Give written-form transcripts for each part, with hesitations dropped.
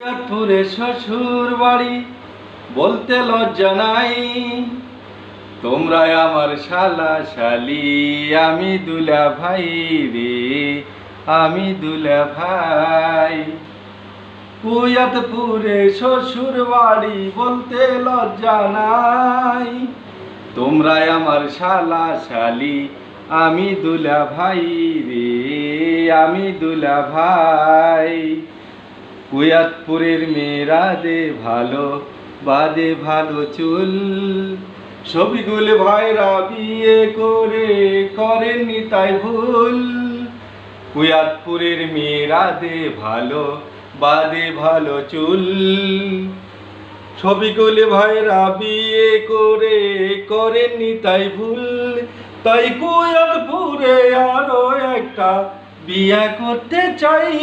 চাঁদপুরে শ্বশুর বাড়ি বলতে লজ্জা নাই, তোমরা আমার শালা শালি, আমি দুলা ভাই রে, আমি দুলা ভাই। কুয়াতপুরে শ্বশুর বাড়ি বলতে লজ্জা নাই, তোমরা আমার শালা শালি, আমি দুলা ভাই রে, আমি দুলা ভাই। কুয়াতপুরের মেয়েরা দে ভালো, বাদে ভালো চুল, সবিগুল ভাইরা বিয়ে করে করেননি তাই ভুল। কুয়াতপুরের মেয়েরা দে ভালো, বাদে ভালো চুল, সবিগুল ভাইরা বিয়ে করে করেননি তাই ভুল। তাই কুয়াতপুরে আরো একটা বিয়ে করতে চাই,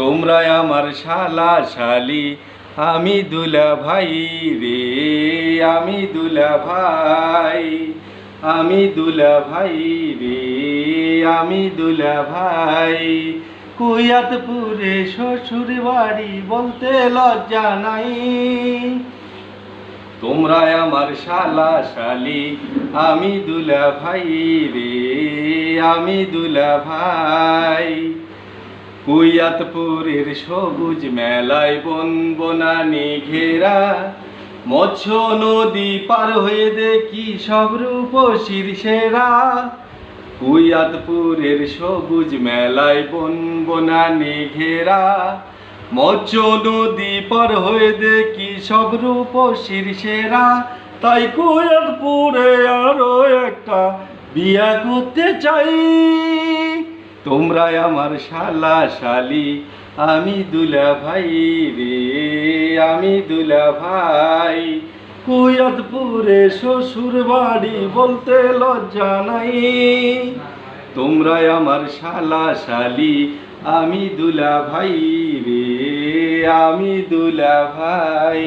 তোমরা আমার শালা শালি, আমি দুলা ভাই রে, আমি দুলা ভাই, আমি দুলা ভাই রে, আমি দুলা ভাই। কুয়াতপুরে শ্বশুর বাড়ি বলতে লজ্জা নাই, তোমরা আমার শালা শালি, আমি দুলা ভাই রে, আমি দুলা ভাই। কুয়াতপুরের সবুজ মেলায় বন বনানি ঘেরা, মৎস্য নদী পার হয়ে দেখি সব রূপসীর সেরা। কুয়াতপুরের সবুজ মেলায় বন বনানি ঘেরা, মৎস্য নদী পার হয়ে দেখি সব রূপসীর সেরা। তাই কুয়াতপুরে আরো একটা বিয়া করতে চাই, তোমরা আমার শালা শালি, আমি দুলা ভাই রে, আমি দুলা ভাই। কুয়াতপুরে শ্বশুর বাড়ি বলতে লজ্জা নাই, তোমরা আমার শালা শালি, আমি দুলা ভাই রে, আমি দুলা ভাই।